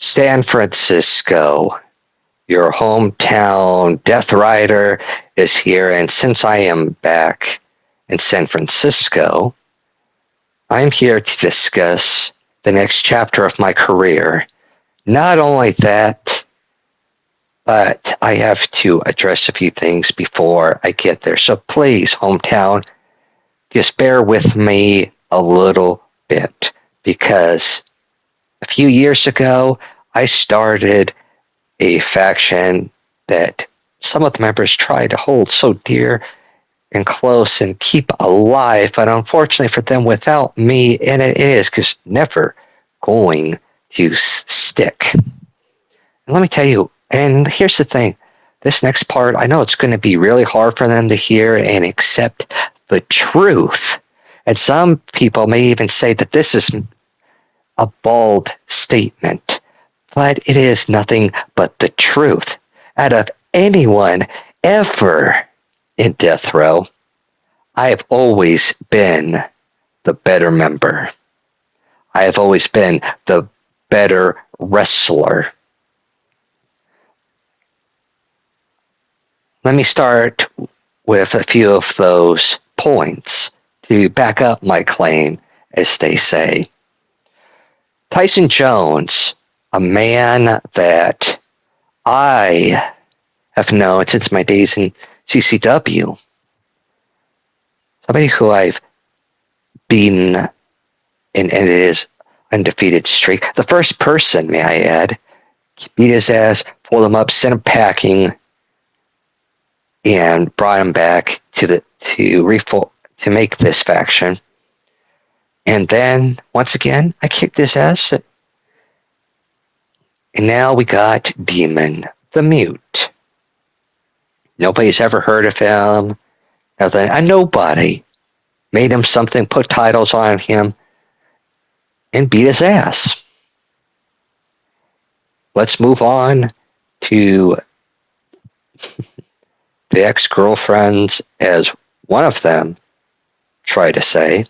San Francisco, your hometown Death Rider, is here, and since I am back in San Francisco, I'm here to discuss the next chapter of my career. Not only that, but I have to address a few things before I get there. So please, hometown, just bear with me a little bit because a few years ago, I started a faction that some of the members try to hold so dear and close and keep alive, but unfortunately for them, without me, and it is just never going to stick. And let me tell you, and here's the thing, this next part, I know it's going to be really hard for them to hear and accept the truth. And some people may even say that this is a bold statement, but it is nothing but the truth. Out of anyone ever in death row, I have always been the better member. I have always been the better wrestler. Let me start with a few of those points to back up my claim, as they say. Tyson Jones, a man that I have known since my days in CCW, somebody who I've beaten in his undefeated streak. The first person, may I add, beat his ass, pulled him up, sent him packing, and brought him back to make this faction. And then once again, I kicked his ass. And now we got Demon the Mute. Nobody's ever heard of him. Nothing. And nobody made him something, put titles on him, and beat his ass. Let's move on to the ex-girlfriends, as one of them tried to say.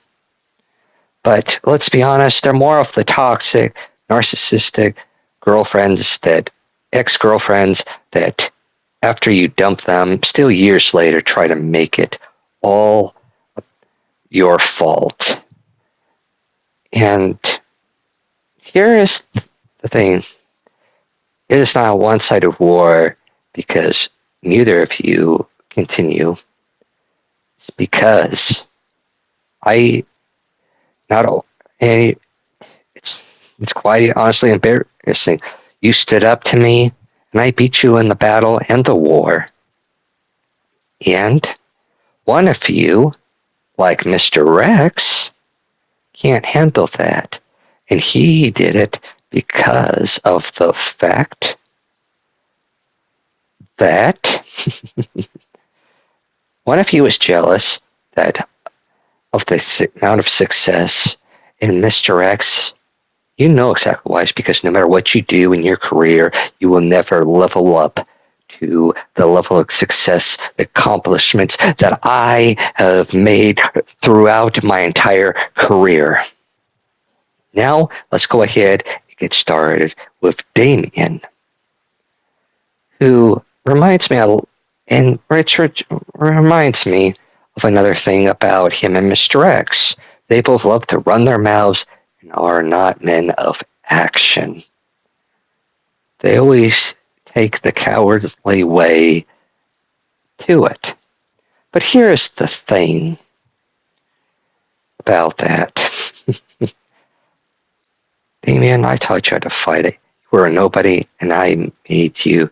But let's be honest, they're more of the toxic, narcissistic girlfriends ex-girlfriends that after you dump them, still years later try to make it all your fault. And here is the thing. It is not a one-sided war because neither of you continue. It's because I not and it's quite honestly embarrassing. You stood up to me and I beat you in the battle and the war. And one of you, like Mr. Rex, can't handle that. And he did it because of the fact that one of you is jealous that of the amount of success in Mr. X. You know exactly why. It's because no matter what you do in your career, you will never level up to the level of success, the accomplishments that I have made throughout my entire career. Now, let's go ahead and get started with Damien, who reminds me of another thing about him and Mr. X. They both love to run their mouths and are not men of action. They always take the cowardly way to it. But here's the thing about that. Damien, I taught you how to fight it. You were a nobody, and I made you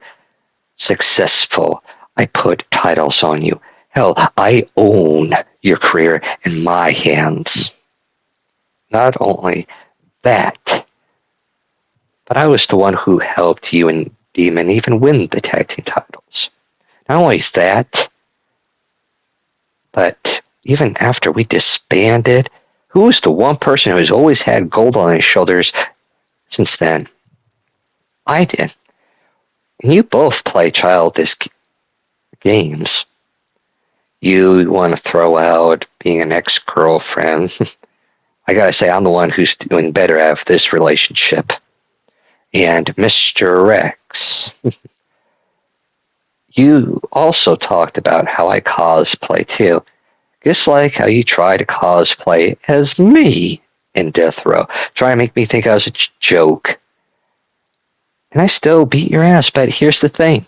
successful. I put titles on you. Hell, I own your career in my hands. Not only that, but I was the one who helped you and Demon even win the tag team titles. Not only that, but even after we disbanded, who was the one person who's always had gold on his shoulders since then? I did. And you both play childish games. You want to throw out being an ex-girlfriend. I gotta say, I'm the one who's doing better out of this relationship. and Mr. X. You also talked about how I cosplay too. Just like how you try to cosplay as me in Death Row. Try to make me think I was a joke. And I still beat your ass, but here's the thing.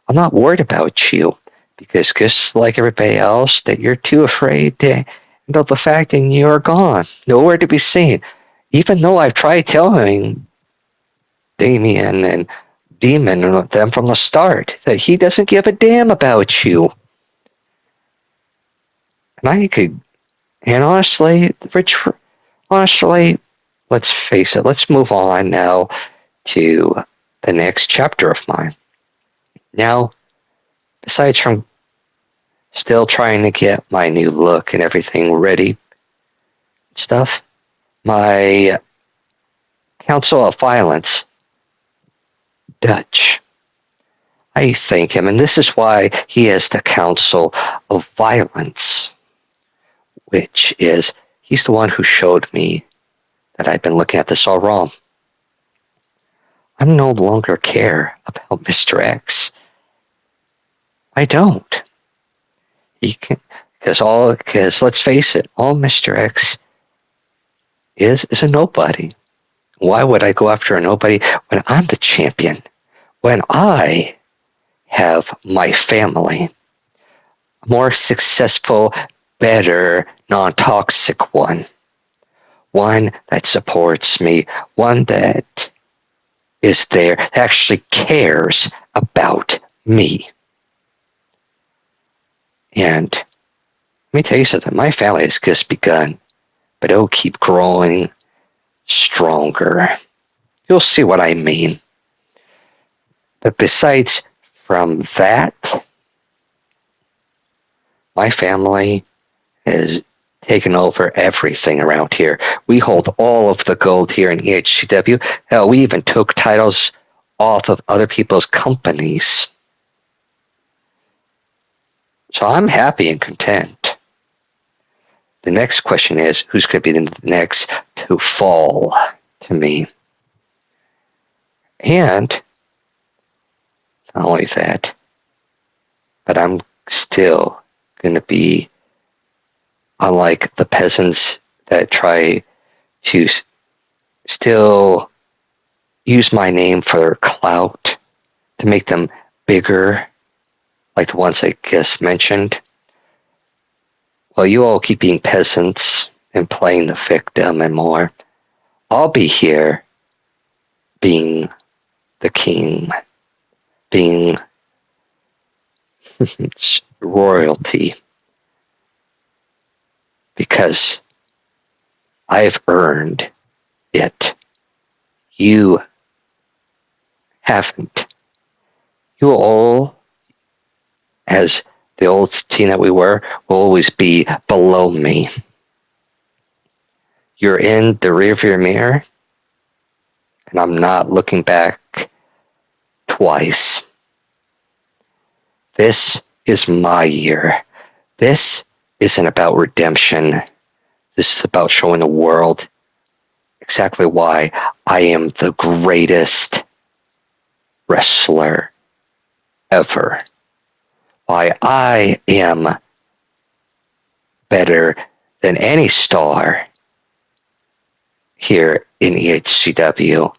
I'm not worried about you. Because just like everybody else, that you're too afraid to handle the fact that you're gone. Nowhere to be seen. Even though I've tried telling Damien and Demon and them from the start that he doesn't give a damn about you. And I could, and honestly, Rich, honestly, let's face it, let's move on now to the next chapter of mine. Now, besides from still trying to get my new look and everything ready stuff, my Council of Violence, Dutch. I thank him, and this is why he is the Council of Violence, which is, he's the one who showed me that I've been looking at this all wrong. I no longer care about Mr. X. I don't. He can, because let's face it, all Mr. X is a nobody. Why would I go after a nobody when I'm the champion? When I have my family, a more successful, better, non-toxic one that supports me, one that is there, that actually cares about me. And let me tell you something, my family has just begun, but it'll keep growing stronger. You'll see what I mean. But besides from that, my family has taken over everything around here. We hold all of the gold here in EHCW. Hell, we even took titles off of other people's companies. So I'm happy and content. The next question is, who's going to be the next to fall to me? And not only that, but I'm still going to be, unlike the peasants that try to still use my name for clout, to make them bigger, like the ones I just mentioned. Well, you all keep being peasants and playing the victim and more. I'll be here being the king, being royalty, because I've earned it. You haven't. You all, as the old team that we were, will always be below me. You're in the rearview mirror, and I'm not looking back twice. This is my year. This isn't about redemption. This is about showing the world exactly why I am the greatest wrestler ever. Why I am better than any star here in EHCW.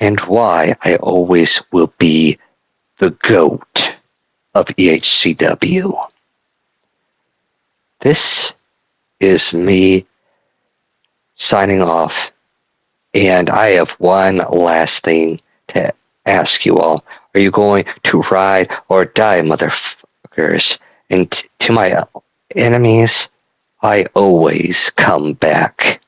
And why I always will be the GOAT of EHCW. This is me signing off, and I have one last thing to ask you all. Are you going to ride or die, motherfuckers? And to my enemies, I always come back.